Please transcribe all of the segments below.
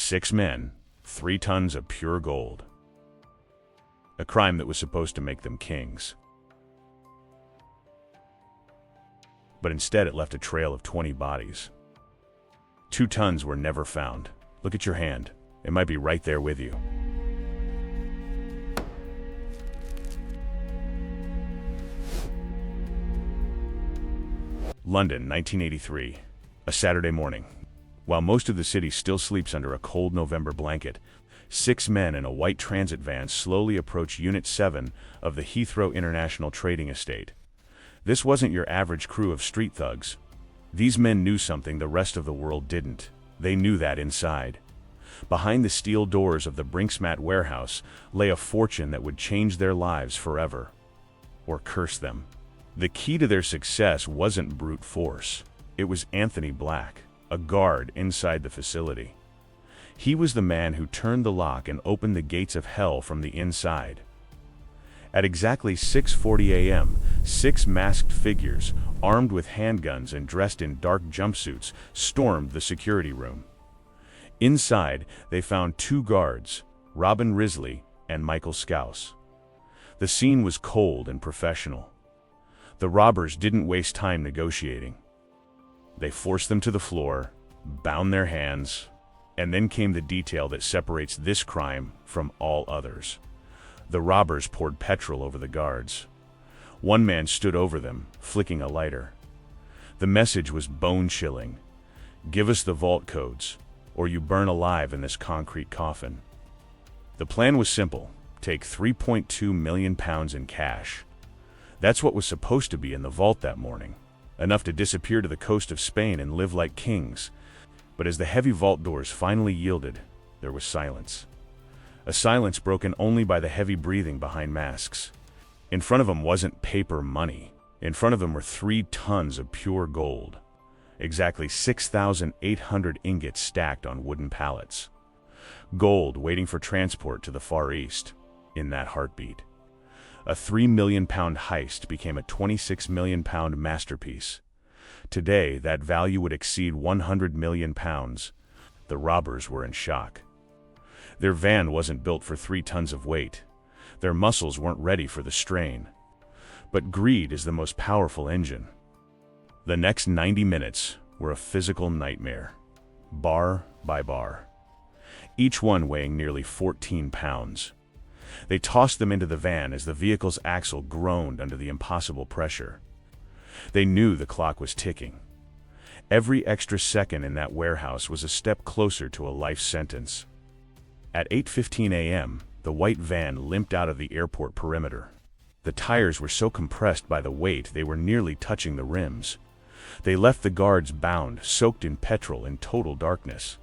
6 men, 3 tons of pure gold. A crime that was supposed to make them kings. But instead it left a trail of 20 bodies. 2 tons were never found. Look at your hand. It might be right there with you. London, 1983. A Saturday morning. While most of the city still sleeps under a cold November blanket, 6 men in a white transit van slowly approach Unit 7 of the Heathrow International Trading Estate. This wasn't your average crew of street thugs. These men knew something the rest of the world didn't. They knew that inside, behind the steel doors of the Brinksmat warehouse, lay a fortune that would change their lives forever. Or curse them. The key to their success wasn't brute force. It was Anthony Black, a guard inside the facility. He was the man who turned the lock and opened the gates of hell from the inside. At exactly 6:40 a.m., 6 masked figures, armed with handguns and dressed in dark jumpsuits, stormed the security room. Inside, they found 2 guards, Robin Risley and Michael Scouse. The scene was cold and professional. The robbers didn't waste time negotiating. They forced them to the floor, bound their hands, and then came the detail that separates this crime from all others. The robbers poured petrol over the guards. One man stood over them, flicking a lighter. The message was bone-chilling. Give us the vault codes, or you burn alive in this concrete coffin. The plan was simple. Take £3.2 million in cash. That's what was supposed to be in the vault that morning. Enough to disappear to the coast of Spain and live like kings. But as the heavy vault doors finally yielded, there was silence. A silence broken only by the heavy breathing behind masks. In front of them wasn't paper money. In front of them were 3 tons of pure gold. Exactly 6,800 ingots stacked on wooden pallets. Gold waiting for transport to the Far East, in that heartbeat. A £3 million heist became a £26 million masterpiece. Today, that value would exceed £100 million. The robbers were in shock. Their van wasn't built for 3 tons of weight. Their muscles weren't ready for the strain. But greed is the most powerful engine. The next 90 minutes were a physical nightmare, bar by bar. Each one weighing nearly 14 pounds. They tossed them into the van as the vehicle's axle groaned under the impossible pressure. They knew the clock was ticking. Every extra second in that warehouse was a step closer to a life sentence. At 8:15 a.m., the white van limped out of the airport perimeter. The tires were so compressed by the weight they were nearly touching the rims. They left the guards bound, soaked in petrol, in total darkness.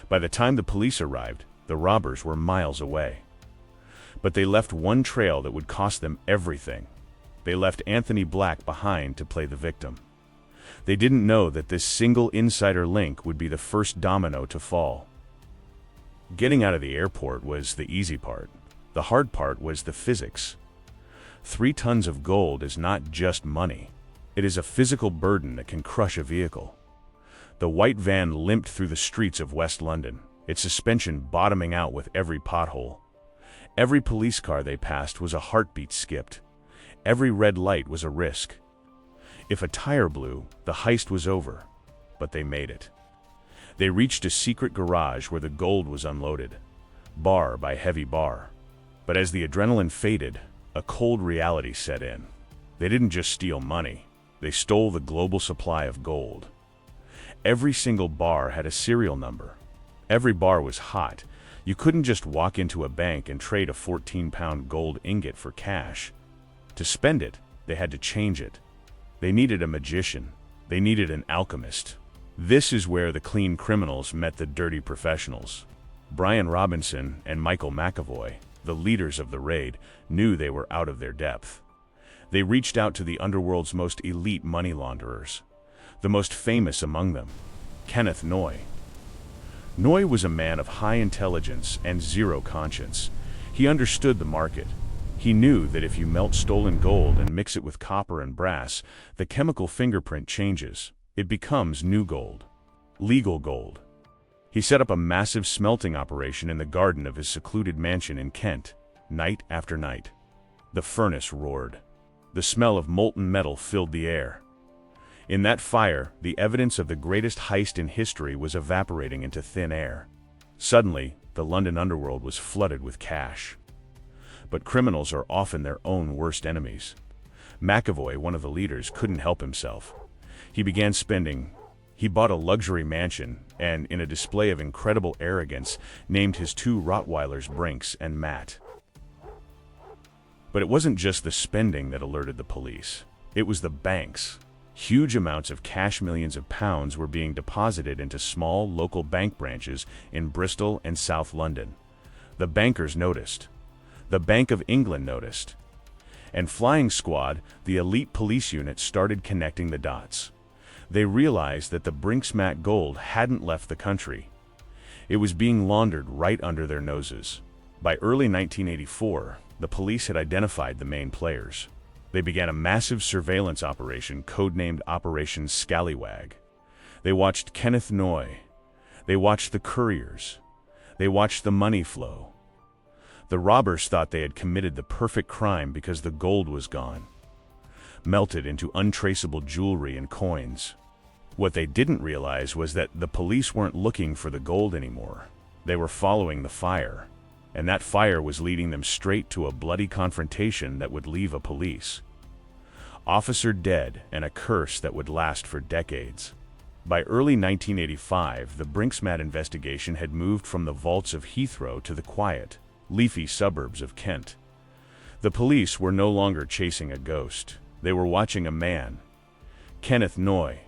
By the time the police arrived, the robbers were miles away. But they left one trail that would cost them everything. They left Anthony Black behind to play the victim. They didn't know that this single insider link would be the first domino to fall. Getting out of the airport was the easy part. The hard part was the physics. 3 tons of gold is not just money. It is a physical burden that can crush a vehicle. The white van limped through the streets of West London, its suspension bottoming out with every pothole. Every police car they passed was a heartbeat skipped. Every red light was a risk. If a tire blew, the heist was over. But they made it. They reached a secret garage where the gold was unloaded, bar by heavy bar. But as the adrenaline faded, a cold reality set in. They didn't just steal money, they stole the global supply of gold. Every single bar had a serial number. Every bar was hot. You couldn't just walk into a bank and trade a 14-pound gold ingot for cash. To spend it, they had to change it. They needed a magician. They needed an alchemist. This is where the clean criminals met the dirty professionals. Brian Robinson and Michael McAvoy, the leaders of the raid, knew they were out of their depth. They reached out to the underworld's most elite money launderers. The most famous among them, Kenneth Noy. Noy was a man of high intelligence and zero conscience. He understood the market. He knew that if you melt stolen gold and mix it with copper and brass, the chemical fingerprint changes. It becomes new gold. Legal gold. He set up a massive smelting operation in the garden of his secluded mansion in Kent, night after night. The furnace roared. The smell of molten metal filled the air. In that fire, the evidence of the greatest heist in history was evaporating into thin air. Suddenly, the London underworld was flooded with cash. But criminals are often their own worst enemies. McAvoy, one of the leaders, couldn't help himself. He began spending. He bought a luxury mansion and, in a display of incredible arrogance, named his two Rottweilers Brinks and Matt. But it wasn't just the spending that alerted the police. It was the banks. Huge amounts of cash, millions of pounds, were being deposited into small local bank branches in Bristol and South London. The bankers noticed. The Bank of England noticed. And Flying Squad, the elite police unit, started connecting the dots. They realized that the Brinks-Matt gold hadn't left the country. It was being laundered right under their noses. By early 1984, the police had identified the main players. They began a massive surveillance operation codenamed Operation Scallywag. They watched Kenneth Noye. They watched the couriers. They watched the money flow. The robbers thought they had committed the perfect crime because the gold was gone, melted into untraceable jewelry and coins. What they didn't realize was that the police weren't looking for the gold anymore. They were following the fire, and that fire was leading them straight to a bloody confrontation that would leave a police officer dead and a curse that would last for decades. By early 1985, the Brinks-Matt investigation had moved from the vaults of Heathrow to the quiet, leafy suburbs of Kent. The police were no longer chasing a ghost. They were watching a man, Kenneth Noye.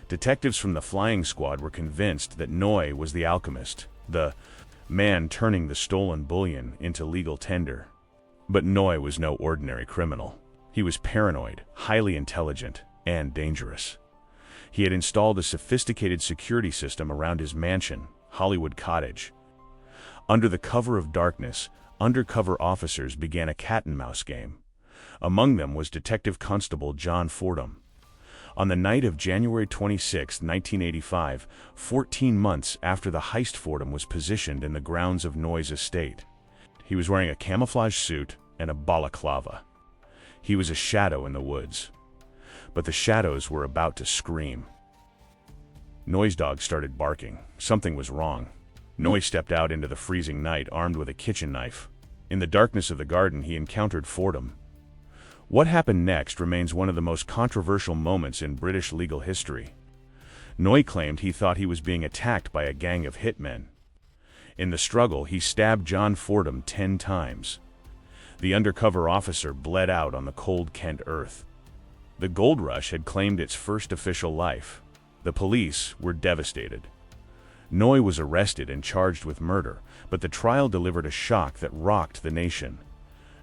Detectives from the Flying Squad were convinced that Noye was the alchemist, the man turning the stolen bullion into legal tender. But Noye was no ordinary criminal. He was paranoid, highly intelligent, and dangerous. He had installed a sophisticated security system around his mansion, Hollywood Cottage. Under the cover of darkness, undercover officers began a cat-and-mouse game. Among them was Detective Constable John Fordham. On the night of January 26, 1985, 14 months after the heist, Fordham was positioned in the grounds of Noye's estate. He was wearing a camouflage suit and a balaclava. He was a shadow in the woods. But the shadows were about to scream. Noye's dog started barking. Something was wrong. Noye stepped out into the freezing night armed with a kitchen knife. In the darkness of the garden, he encountered Fordham. What happened next remains one of the most controversial moments in British legal history. Noye claimed he thought he was being attacked by a gang of hitmen. In the struggle, he stabbed John Fordham 10 times. The undercover officer bled out on the cold Kent earth. The gold rush had claimed its first official life. The police were devastated. Noye was arrested and charged with murder, but the trial delivered a shock that rocked the nation.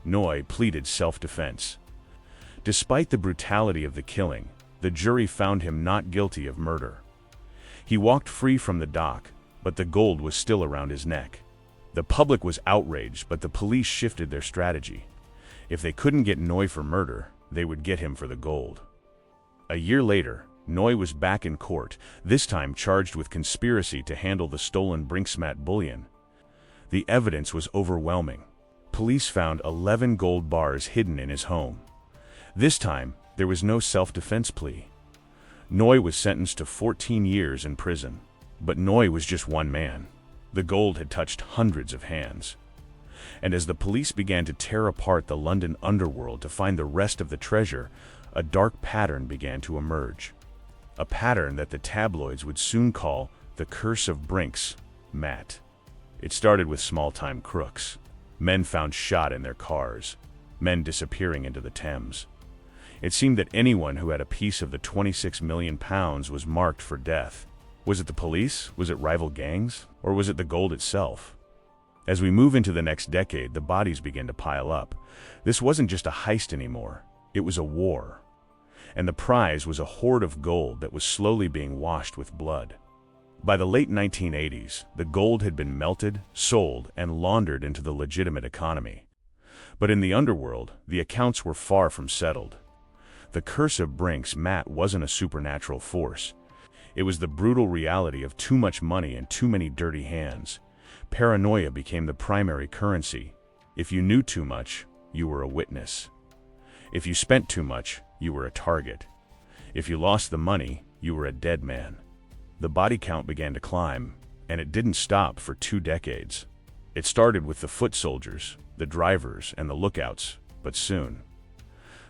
Noye pleaded self-defense. Despite the brutality of the killing, the jury found him not guilty of murder. He walked free from the dock, but the gold was still around his neck. The public was outraged, but the police shifted their strategy. If they couldn't get Noye for murder, they would get him for the gold. A year later, Noye was back in court, this time charged with conspiracy to handle the stolen Brinks-Matt bullion. The evidence was overwhelming. Police found 11 gold bars hidden in his home. This time, there was no self-defense plea. Noye was sentenced to 14 years in prison. But Noye was just one man. The gold had touched hundreds of hands. And as the police began to tear apart the London underworld to find the rest of the treasure, a dark pattern began to emerge. A pattern that the tabloids would soon call the Curse of Brinks-Matt. It started with small-time crooks. Men found shot in their cars. Men disappearing into the Thames. It seemed that anyone who had a piece of the £26 million was marked for death. Was it the police? Was it rival gangs? Or was it the gold itself? As we move into the next decade, the bodies begin to pile up. This wasn't just a heist anymore. It was a war. And the prize was a hoard of gold that was slowly being washed with blood. By the late 1980s, the gold had been melted, sold, and laundered into the legitimate economy. But in the underworld, the accounts were far from settled. The Curse of Brinks-Matt wasn't a supernatural force. It was the brutal reality of too much money and too many dirty hands. Paranoia became the primary currency. If you knew too much, you were a witness. If you spent too much, you were a target. If you lost the money, you were a dead man. The body count began to climb, and it didn't stop for 2 decades. It started with the foot soldiers, the drivers, and the lookouts, but soon,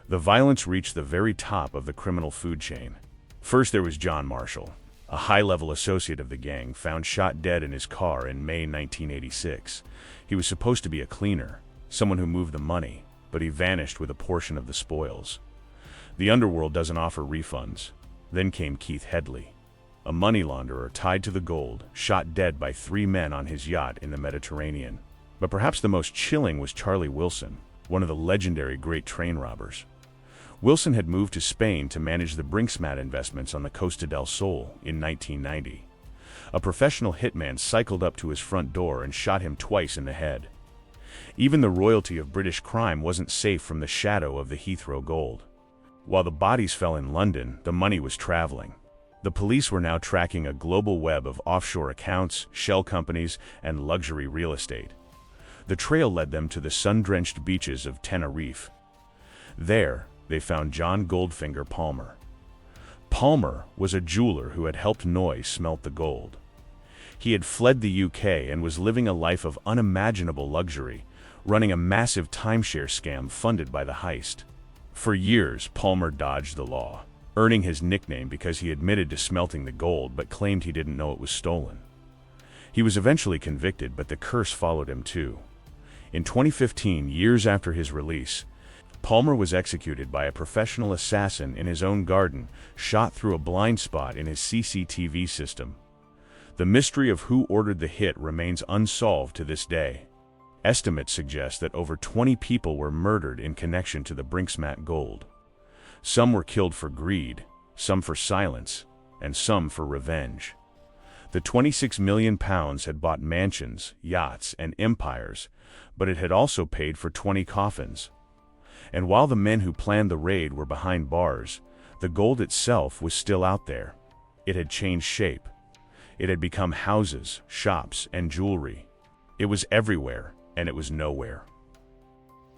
the violence reached the very top of the criminal food chain. First there was John Marshall, a high-level associate of the gang, found shot dead in his car in May 1986. He was supposed to be a cleaner, someone who moved the money, but he vanished with a portion of the spoils. The underworld doesn't offer refunds. Then came Keith Headley, a money launderer tied to the gold, shot dead by 3 men on his yacht in the Mediterranean. But perhaps the most chilling was Charlie Wilson, one of the legendary great train robbers. Wilson had moved to Spain to manage the Brinksmat investments on the Costa del Sol in 1990. A professional hitman cycled up to his front door and shot him twice in the head. Even the royalty of British crime wasn't safe from the shadow of the Heathrow gold. While the bodies fell in London, the money was traveling. The police were now tracking a global web of offshore accounts, shell companies, and luxury real estate. The trail led them to the sun-drenched beaches of Tenerife. There, they found John Goldfinger Palmer. Palmer was a jeweler who had helped Noy smelt the gold. He had fled the UK and was living a life of unimaginable luxury, running a massive timeshare scam funded by the Heist. For years, Palmer dodged the law, earning his nickname because he admitted to smelting the gold but claimed he didn't know it was stolen. He was eventually convicted, but the curse followed him too. In 2015, years after his release, Palmer was executed by a professional assassin in his own garden, shot through a blind spot in his CCTV system. The mystery of who ordered the hit remains unsolved to this day. Estimates suggest that over 20 people were murdered in connection to the Brinksmat gold. Some were killed for greed, some for silence, and some for revenge. The £26 million had bought mansions, yachts, and empires, but it had also paid for 20 coffins. And while the men who planned the raid were behind bars, the gold itself was still out there. It had changed shape. It had become houses, shops, and jewelry. It was everywhere, and it was nowhere.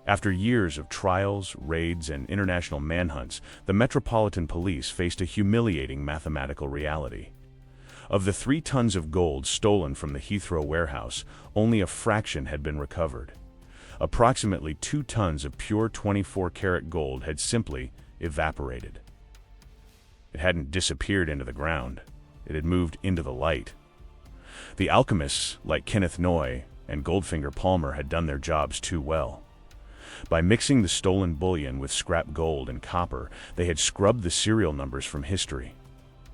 After years of trials, raids, and international manhunts, the Metropolitan Police faced a humiliating mathematical reality. Of the 3 tons of gold stolen from the Heathrow warehouse, only a fraction had been recovered. Approximately 2 tons of pure 24-karat gold had simply evaporated. It hadn't disappeared into the ground. It had moved into the light. The alchemists, like Kenneth Noy and Goldfinger Palmer, had done their jobs too well. By mixing the stolen bullion with scrap gold and copper, they had scrubbed the serial numbers from history.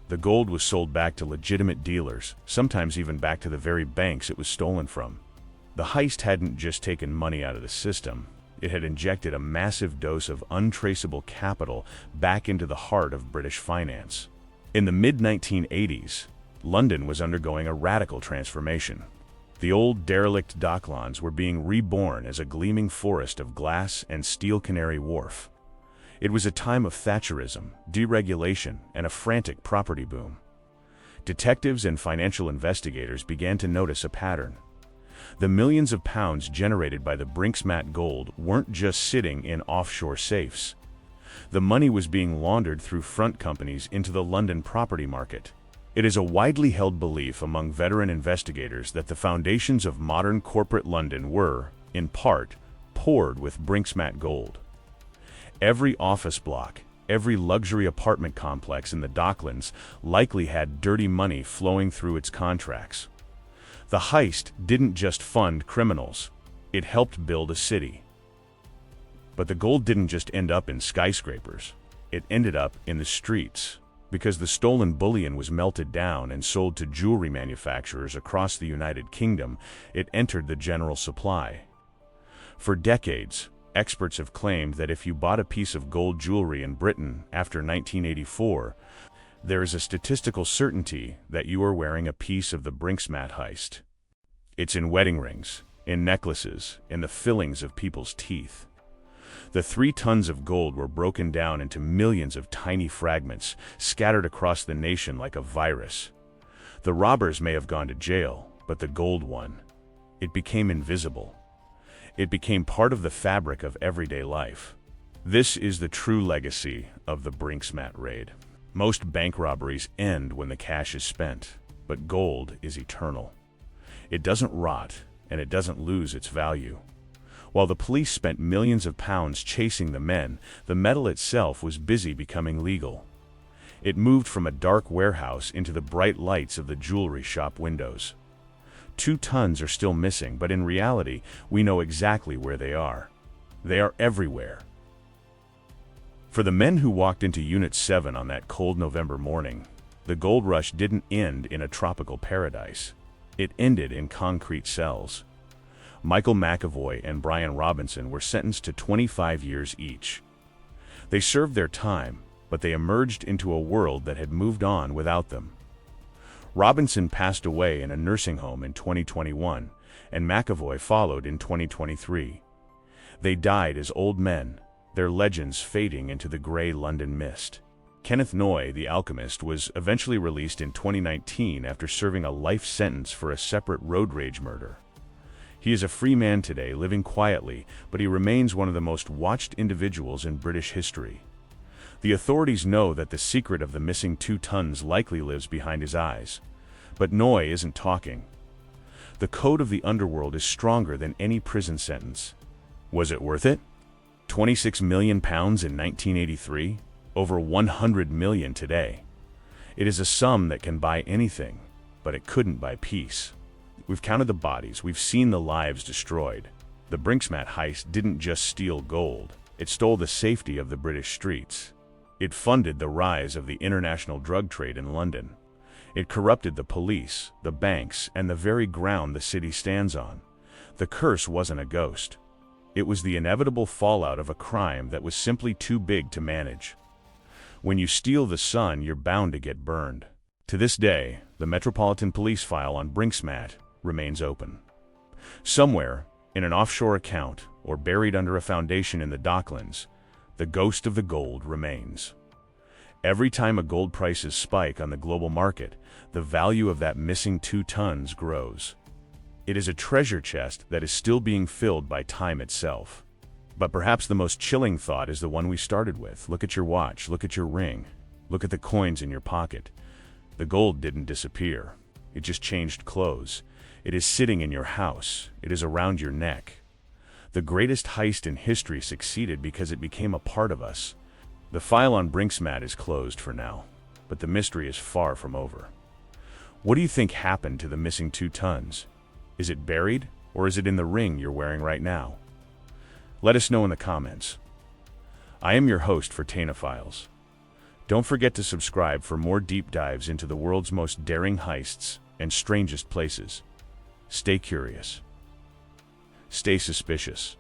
The gold was sold back to legitimate dealers, sometimes even back to the very banks it was stolen from. The heist hadn't just taken money out of the system. It had injected a massive dose of untraceable capital back into the heart of British finance. In the mid-1980s, London was undergoing a radical transformation. The old derelict docklawns were being reborn as a gleaming forest of glass and steel Canary Wharf. It was a time of Thatcherism, deregulation, and a frantic property boom. Detectives and financial investigators began to notice a pattern. The millions of pounds generated by the Brinksmat gold weren't just sitting in offshore safes. The money was being laundered through front companies into the London property market. It is a widely held belief among veteran investigators that the foundations of modern corporate London were, in part, poured with Brinksmat gold. Every office block, every luxury apartment complex in the Docklands likely had dirty money flowing through its contracts. The heist didn't just fund criminals, it helped build a city. But the gold didn't just end up in skyscrapers, it ended up in the streets, because the stolen bullion was melted down and sold to jewelry manufacturers across the United Kingdom. It entered the general supply. For decades, experts have claimed that if you bought a piece of gold jewelry in Britain after 1984, there is a statistical certainty that you are wearing a piece of the Brinksmat heist. It's in wedding rings, in necklaces, in the fillings of people's teeth. The 3 tons of gold were broken down into millions of tiny fragments, scattered across the nation like a virus. The robbers may have gone to jail, but the gold won. It became invisible. It became part of the fabric of everyday life. This is the true legacy of the Brink's-Mat raid. Most bank robberies end when the cash is spent, but gold is eternal. It doesn't rot, and it doesn't lose its value. While the police spent millions of pounds chasing the men, the metal itself was busy becoming legal. It moved from a dark warehouse into the bright lights of the jewelry shop windows. 2 tons are still missing, but in reality, we know exactly where they are. They are everywhere. For the men who walked into Unit 7 on that cold November morning, the gold rush didn't end in a tropical paradise. It ended in concrete cells. Michael McAvoy and Brian Robinson were sentenced to 25 years each. They served their time, but they emerged into a world that had moved on without them. Robinson passed away in a nursing home in 2021, and McAvoy followed in 2023. They died as old men, their legends fading into the gray London mist. Kenneth Noy, the alchemist, was eventually released in 2019 after serving a life sentence for a separate road rage murder. He is a free man today, living quietly, but he remains one of the most watched individuals in British history. The authorities know that the secret of the missing 2 tons likely lives behind his eyes. But Noy isn't talking. The code of the underworld is stronger than any prison sentence. Was it worth it? £26 million in 1983, over 100 million today. It is a sum that can buy anything, but it couldn't buy peace. We've counted the bodies, we've seen the lives destroyed. The Brink's-Mat heist didn't just steal gold, it stole the safety of the British streets. It funded the rise of the international drug trade in London. It corrupted the police, the banks, and the very ground the city stands on. The curse wasn't a ghost. It was the inevitable fallout of a crime that was simply too big to manage. When you steal the sun, you're bound to get burned. To this day, the Metropolitan Police file on Brink's-Mat remains open. Somewhere, in an offshore account, or buried under a foundation in the Docklands, the ghost of the gold remains. Every time a gold prices spike on the global market, the value of that missing 2 tons grows. It is a treasure chest that is still being filled by time itself. But perhaps the most chilling thought is the one we started with. Look at your watch, look at your ring, look at the coins in your pocket. The gold didn't disappear. It just changed clothes. It is sitting in your house. It is around your neck. The greatest heist in history succeeded because it became a part of us. The file on Brink's-Mat is closed for now, but the mystery is far from over. What do you think happened to the missing 2 tons? Is it buried, or is it in the ring you're wearing right now? Let us know in the comments. I am your host for TAYNA Files. Don't forget to subscribe for more deep dives into the world's most daring heists and strangest places. Stay curious. Stay suspicious.